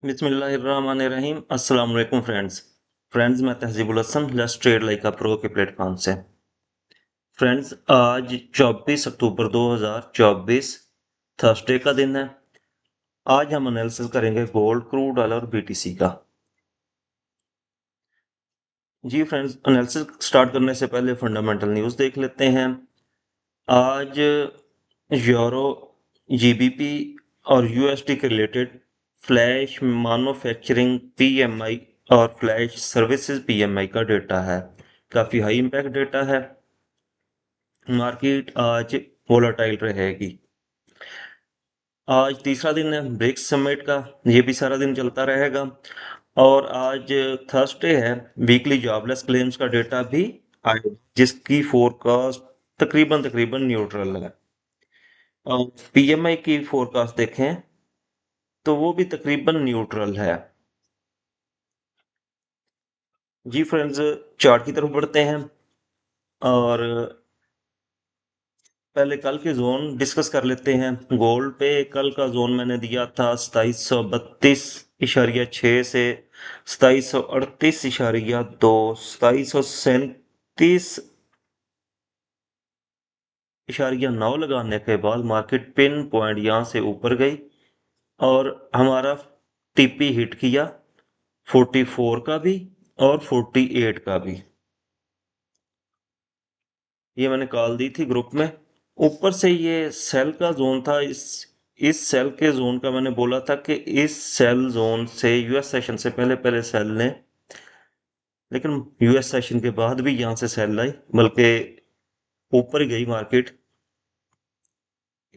बिस्मिल्लाहिर्रहमानिर्रहीम। अस्सलाम वालेकुम फ्रेंड्स मैं Tahzibul Hasan let's trade like a pro के प्लेटफॉर्म से। फ्रेंड्स आज 24 अक्टूबर 2024 थर्सडे का दिन है। आज हम एनालिसिस करेंगे गोल्ड, क्रूड ऑयल और बीटीसी का। जी फ्रेंड्स, एनालिसिस स्टार्ट करने से पहले फंडामेंटल न्यूज़ देख लेते हैं। आज यूरो, जीबीपी और यूएसडी के रिलेटेड फ्लैश मैन्युफैक्चरिंग पीएमआई और फ्लैश सर्विसेज पीएमआई का डेटा है। काफ़ी हाई इम्पैक्ट डेटा है। मार्केट आज वोलाटाइल रहेगी। आज तीसरा दिन है ब्रिक्स समिट का, ये भी सारा दिन चलता रहेगा। और आज थर्सडे है, वीकली जॉबलेस क्लेम्स का डेटा भी आएगा जिसकी फोरकास्ट तकरीबन तकरीबन न्यूट्रल है। और पीएमआई की फोरकास्ट देखें तो वो भी तकरीबन न्यूट्रल है। जी फ्रेंड्स, चार्ट की तरफ बढ़ते हैं और पहले कल के जोन डिस्कस कर लेते हैं। गोल्ड पे कल का जोन मैंने दिया था 2732.6 से 2738.2, 2737.9 लगाने के बाद मार्केट पिन पॉइंट यहाँ से ऊपर गई और हमारा टीपी हिट किया 44 का भी और 48 का भी। ये मैंने कॉल दी थी ग्रुप में। ऊपर से ये सेल का जोन था। इस सेल के जोन का मैंने बोला था कि इस सेल जोन से यूएस सेशन से पहले पहले सेल ने, लेकिन यूएस सेशन के बाद भी यहां से सेल लाई, बल्कि ऊपर ही गई मार्केट।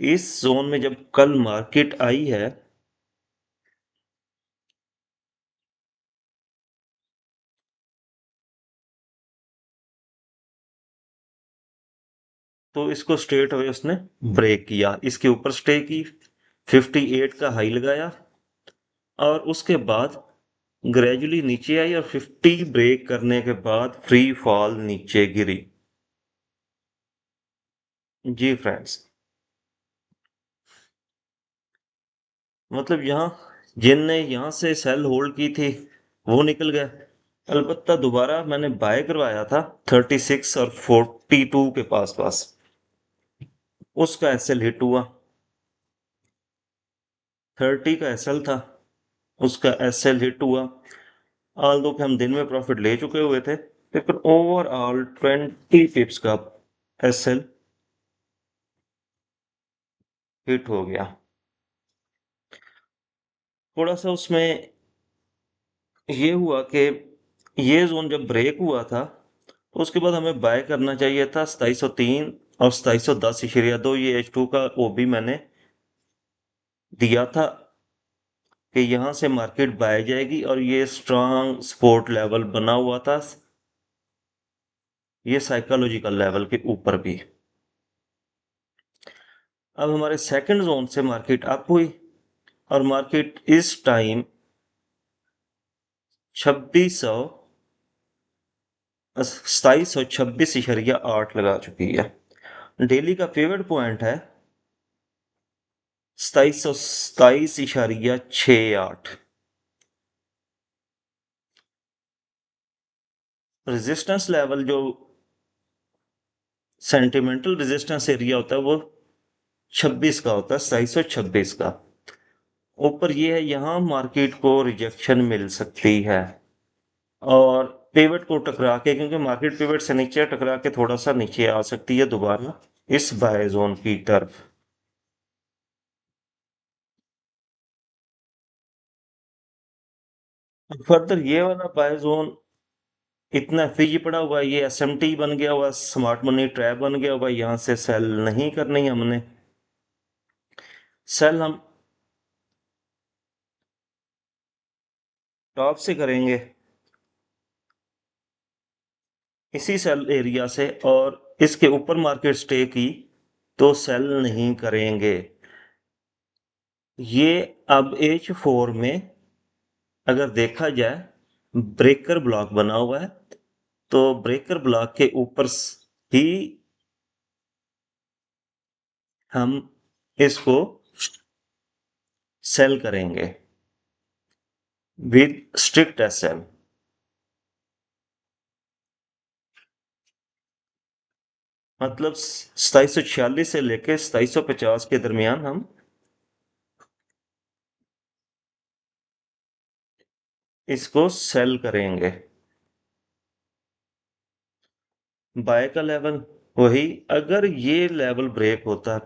इस जोन में जब कल मार्केट आई है तो इसको स्ट्रेट अवे उसने ब्रेक किया, इसके ऊपर स्टे की, 58 का हाई लगाया और उसके बाद ग्रेजुअली नीचे आई और 50 ब्रेक करने के बाद फ्री फॉल नीचे गिरी। जी फ्रेंड्स, मतलब यहाँ जिनने यहाँ से सेल होल्ड की थी वो निकल गए। अलबत्ता दोबारा मैंने बाय करवाया था 36 और 42 के पास पास, उसका एसएल हिट हुआ। 30 का एसएल था, उसका एसएल हिट हुआ। ऑल दो कि हम दिन में प्रॉफिट ले चुके हुए थे, लेकिन ओवरऑल 20 पिप्स का एसएल हिट हो गया। थोड़ा सा उसमें ये हुआ कि ये जोन जब ब्रेक हुआ था तो उसके बाद हमें बाय करना चाहिए था 2703 और 2710.2। ये H2 का वो भी मैंने दिया था कि यहाँ से मार्केट बाय जाएगी और ये स्ट्रांग सपोर्ट लेवल बना हुआ था, ये साइकोलॉजिकल लेवल के ऊपर भी। अब हमारे सेकंड जोन से मार्केट अप हुई और मार्केट इस टाइम 2726.8 लगा चुकी है। डेली का पिवट पॉइंट है 2727.68। रेजिस्टेंस लेवल जो सेंटिमेंटल रेजिस्टेंस एरिया होता है वो 26 का होता है, 2726 का। ऊपर ये है, यहाँ मार्केट को रिजेक्शन मिल सकती है और पिवट को टकरा के, क्योंकि मार्केट पिवट से नीचे टकरा के थोड़ा सा नीचे आ सकती है दोबारा इस बाय जोन की तरफ। फर्दर ये वाला बाय जोन इतना फ्रीज पड़ा हुआ है, ये एसएमटी बन गया हुआ, स्मार्ट मनी ट्रैप बन गया हुआ। यहाँ से सेल नहीं करनी हमने। सेल हम टॉप से करेंगे इसी सेल एरिया से, और इसके ऊपर मार्केट स्टे की तो सेल नहीं करेंगे। ये अब H4 में अगर देखा जाए ब्रेकर ब्लॉक बना हुआ है, तो ब्रेकर ब्लॉक के ऊपर ही हम इसको सेल करेंगे। With strict SL. मतलब 2746 से लेके 2750 के दरमियान हम इसको सेल करेंगे। बाय का लेवल वही, अगर ये लेवल ब्रेक होता है,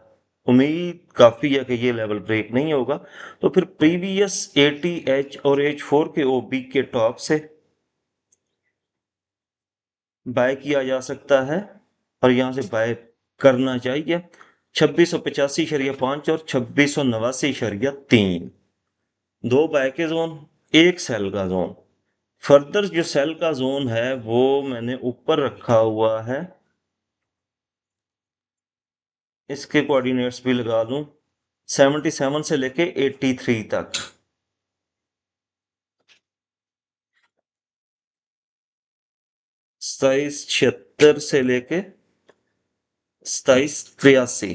उम्मीद काफी है कि ये लेवल ब्रेक नहीं होगा, तो फिर प्रीवियस 80H और H4 के ओबी के टॉप से बाय किया जा सकता है और यहां से बाय करना चाहिए 2685.5 और 2689.3। दो बाय के जोन, एक सेल का जोन। फर्दर जो सेल का जोन है वो मैंने ऊपर रखा हुआ है, इसके कोऑर्डिनेट्स भी लगा दूं, 77 से लेके 83 तक। 2776 से लेके 2783।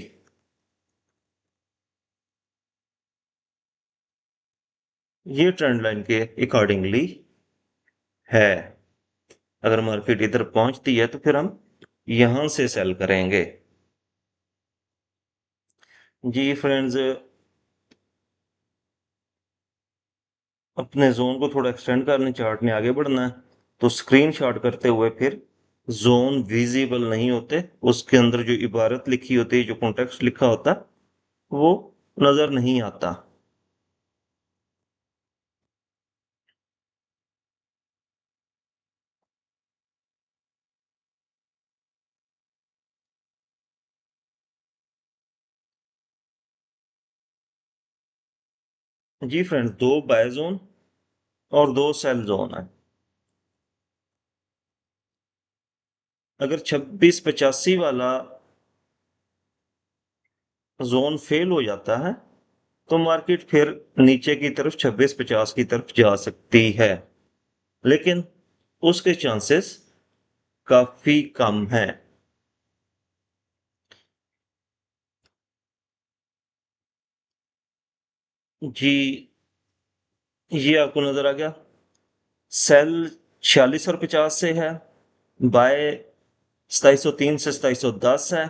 ये ट्रेंड लाइन के अकॉर्डिंगली है। अगर मार्केट इधर पहुंचती है तो फिर हम यहां से सेल करेंगे। जी फ्रेंड्स, अपने जोन को थोड़ा एक्सटेंड करने, चार्ट में आगे बढ़ना है, तो स्क्रीनशॉट करते हुए फिर जोन विजिबल नहीं होते, उसके अंदर जो इबारत लिखी होती है, जो कॉन्टेक्स्ट लिखा होता है, वो नजर नहीं आता। जी फ्रेंड्स, दो बाय जोन और दो सेल जोन है। अगर 2685 वाला जोन फेल हो जाता है तो मार्केट फिर नीचे की तरफ 2650 की तरफ जा सकती है, लेकिन उसके चांसेस काफी कम हैं। जी, ये आपको नजर आ गया। सेल 46 और 50 से है, बाय 2703 से 2710 है,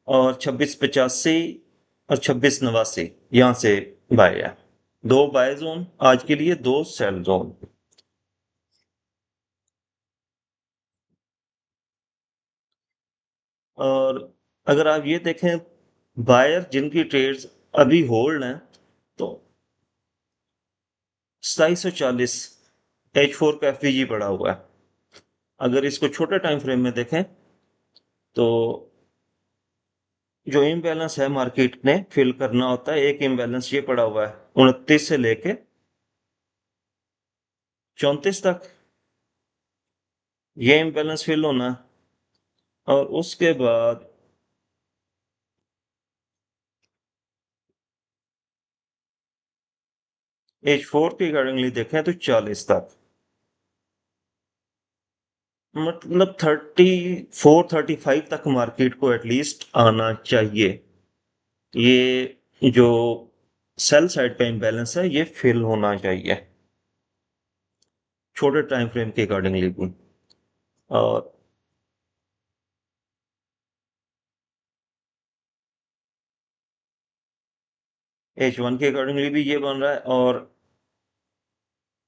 और 2685 और 2689 यहां से बाय है। दो बाय जोन आज के लिए, दो सेल जोन। और अगर आप ये देखें, बायर जिनकी ट्रेड्स अभी होल्ड हैं, तो 2740 H4 का एफवीजी पड़ा हुआ है। अगर इसको छोटे टाइम फ्रेम में देखें तो जो इम्बैलेंस है मार्केट ने फिल करना होता है, एक इम्बैलेंस ये पड़ा हुआ है 29 से लेके 34 तक, ये इम्बैलेंस फिल होना है। और उसके बाद H4 के अकॉर्डिंगली देखें तो 40 तक, मतलब 34-35 तक मार्केट को एटलीस्ट आना चाहिए। ये जो सेल साइड का इम्बैलेंस है ये फिल होना चाहिए, छोटे टाइम फ्रेम के अकॉर्डिंगली भी। और H1 के अकॉर्डिंगली भी ये बन रहा है, और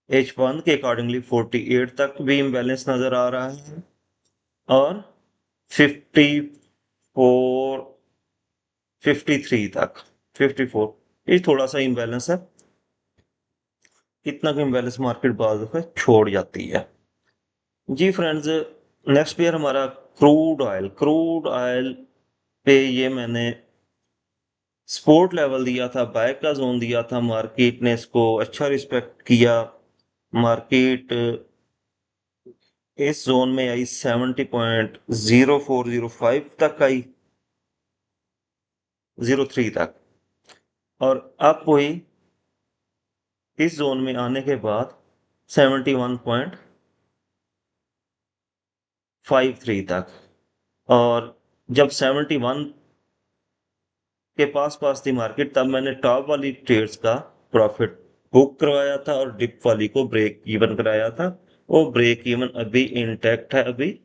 H1 के अकॉर्डिंगली 48 तक भी इम्बैलेंस नजर आ रहा है, और 54 53 तक, 54, ये थोड़ा सा इम्बैलेंस है। इतना का इम्बैलेंस मार्केट बाज दफे छोड़ जाती है। जी फ्रेंड्स, नेक्स्ट पेयर हमारा क्रूड ऑयल पे ये मैंने सपोर्ट लेवल दिया था, बाय का जोन दिया था, मार्केट ने इसको अच्छा रिस्पेक्ट किया। मार्केट इस जोन में आई 70.0405 तक आई, 03 तक, और अब वही इस जोन में आने के बाद 71.53 तक। और जब 71 के पास पास थी मार्केट, तब मैंने टॉप वाली ट्रेड्स का प्रॉफिट बुक करवाया था और डिप वाली को ब्रेक इवन कराया था। वो ब्रेक इवन अभी इंटैक्ट है, अभी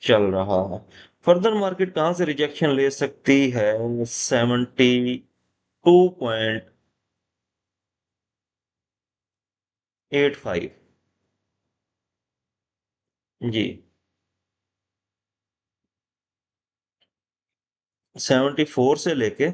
चल रहा है। फर्दर मार्केट कहां से रिजेक्शन ले सकती है? 72.85 जी। 74 से लेके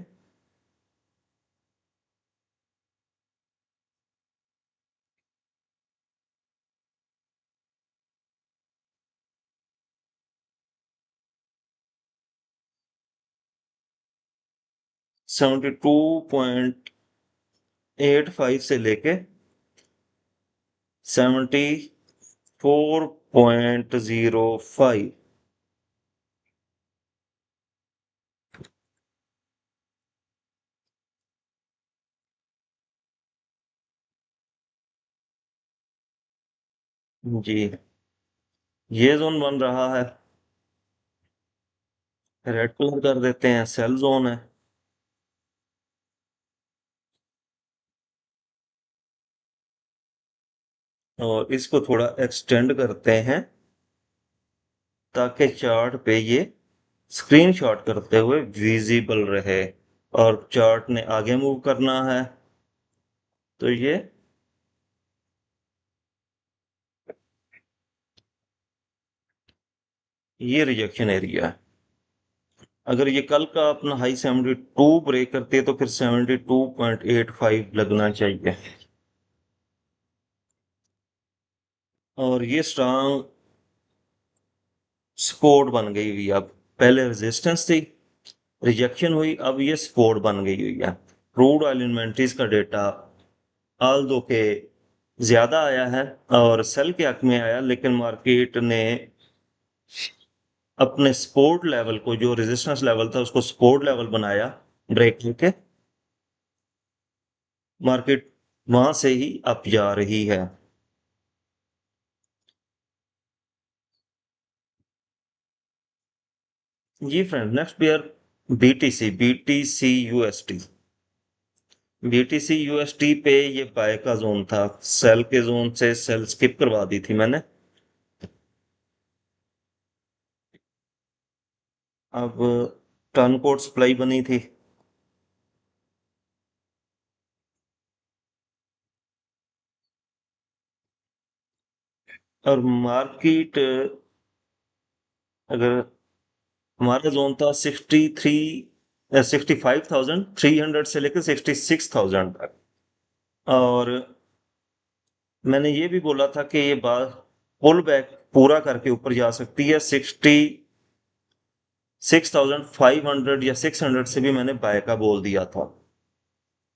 72.85 से लेके 74.05 जी, ये जोन बन रहा है। रेड कलर कर देते हैं, सेल जोन है। और इसको थोड़ा एक्सटेंड करते हैं ताकि चार्ट पे ये स्क्रीनशॉट करते हुए विजिबल रहे। और चार्ट ने आगे मूव करना है, तो ये रिजेक्शन एरिया है। अगर ये कल का अपना हाई 72 ब्रेक करती है तो फिर 72.85 लगना चाहिए। और ये स्ट्रांग सपोर्ट बन गई हुई अब। पहले रेजिस्टेंस थी, रिजेक्शन हुई, अब ये सपोर्ट बन गई हुई है। क्रूड ऑयल इन्वेंट्रीज का डेटा आल दो के ज्यादा आया है और सेल के हक में आया, लेकिन मार्केट ने अपने सपोर्ट लेवल को, जो रेजिस्टेंस लेवल था उसको सपोर्ट लेवल बनाया ब्रेक लेके। मार्केट वहां से ही अप जा रही है। जी friend, next pair BTC, BTC UST. BTC UST पे ये बाय का जोन था, सेल के जोन से सेल स्किप करवा दी थी मैंने। अब टर्न कोड सप्लाई बनी थी, और मार्केट, अगर हमारा जोन था 65,300 से लेकर 66,000 तक। और मैंने ये भी बोला था कि ये बात पुल बैक पूरा करके ऊपर जा सकती है। 66,500 या 600 से भी मैंने बाय का बोल दिया था।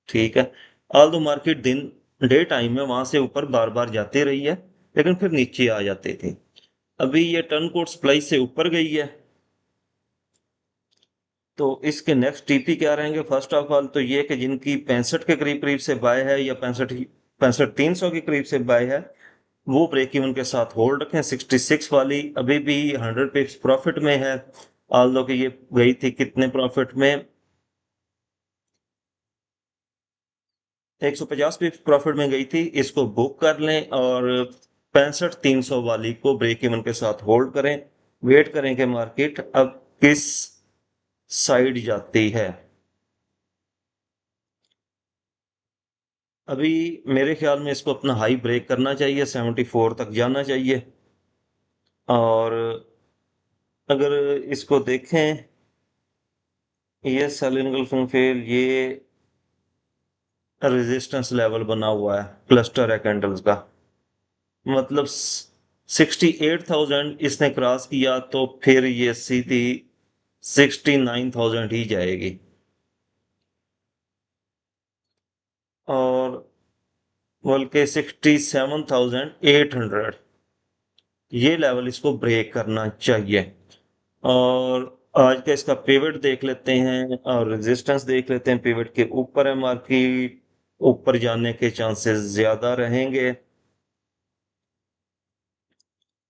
ठीक है। ऑल दो मार्केट दिन डे टाइम में वहां से ऊपर बार बार जाते रही है, लेकिन फिर नीचे आ जाते थे। अभी ये टर्न कोड सप्लाई से ऊपर गई है, तो इसके नेक्स्ट टीपी क्या रहेंगे? फर्स्ट ऑफ ऑल तो ये कि जिनकी 65 के करीब करीब से बाय है या 65 300 के करीब से बाय है, वो ब्रेक इवन के साथ होल्ड रखें। 66 वाली अभी भी 100 पिप्स प्रॉफिट में है, ऑल्दो कि ये गई थी कितने प्रॉफिट में, 150 पिप्स प्रॉफिट में गई थी। इसको बुक कर लें और 65 300 वाली को ब्रेक इवन के साथ होल्ड करें। वेट करें कि मार्केट अब किस साइड जाती है। अभी मेरे ख्याल में इसको अपना हाई ब्रेक करना चाहिए, 74 तक जाना चाहिए। और अगर इसको देखें, ये सेलिंग फेल, ये रेजिस्टेंस लेवल बना हुआ है, क्लस्टर है कैंडल्स का। मतलब 68,000 इसने क्रॉस किया तो फिर ये सीधी 69,000 ही जाएगी। और बल्कि 67,800, ये लेवल इसको ब्रेक करना चाहिए। और आज का इसका पिवट देख लेते हैं और रेजिस्टेंस देख लेते हैं। पिवट के ऊपर है मार्केट, ऊपर जाने के चांसेस ज्यादा रहेंगे।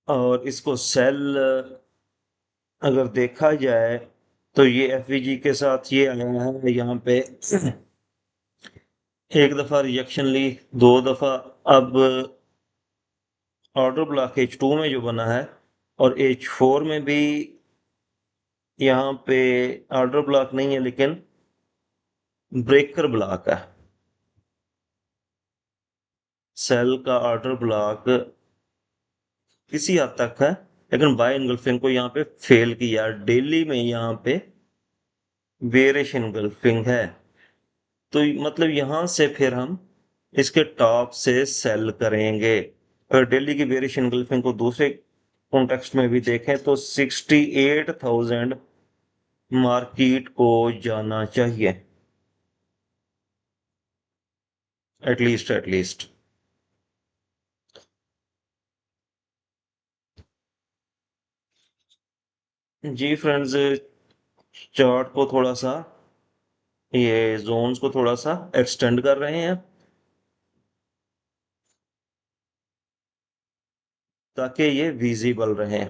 और इसको सेल अगर देखा जाए तो ये एफवीजी के साथ ये आया है यहाँ पे एक दफ़ा रिजेक्शन ली, 2 दफ़ा, अब ऑर्डर ब्लॉक H2 में जो बना है और H4 में भी यहाँ पे ऑर्डर ब्लॉक नहीं है लेकिन ब्रेकर ब्लॉक है। सेल का ऑर्डर ब्लॉक किसी हद तक है लेकिन बाय इनगल्फिंग को यहाँ पे फेल किया। डेली में यहाँ पे बेरिश इनगल्फिंग है, तो मतलब यहाँ से फिर हम इसके टॉप से सेल करेंगे। अगर डेली की बेरिश इनगल्फिंग को दूसरे कॉन्टेक्स्ट में भी देखें तो 68,000 मार्केट को जाना चाहिए, एटलीस्ट। जी फ्रेंड्स, चार्ट को थोड़ा सा, ये जोन्स को थोड़ा सा एक्सटेंड कर रहे हैं ताकि ये विजिबल रहे।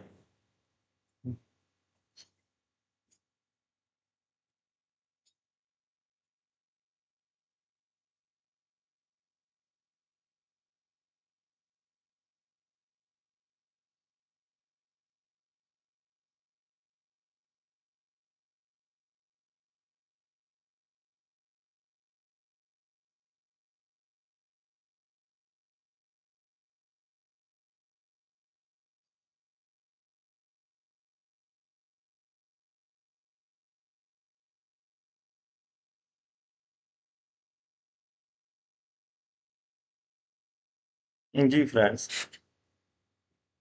जी फ्रेंड्स,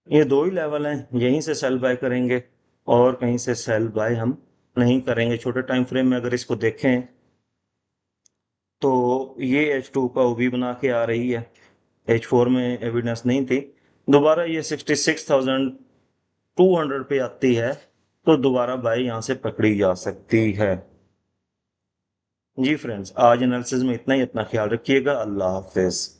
ये दो ही लेवल हैं, यहीं से सेल बाय करेंगे और कहीं से सेल बाय हम नहीं करेंगे। छोटे टाइम फ्रेम में अगर इसको देखें तो ये H2 का ओबी बना के आ रही है, H4 में एविडेंस नहीं थी। दोबारा ये 66,200 पे आती है तो दोबारा बाय यहाँ से पकड़ी जा सकती है। जी फ्रेंड्स, आज एनालिसिस में इतना ही। अपना ख्याल रखिएगा। अल्लाह हाफिज।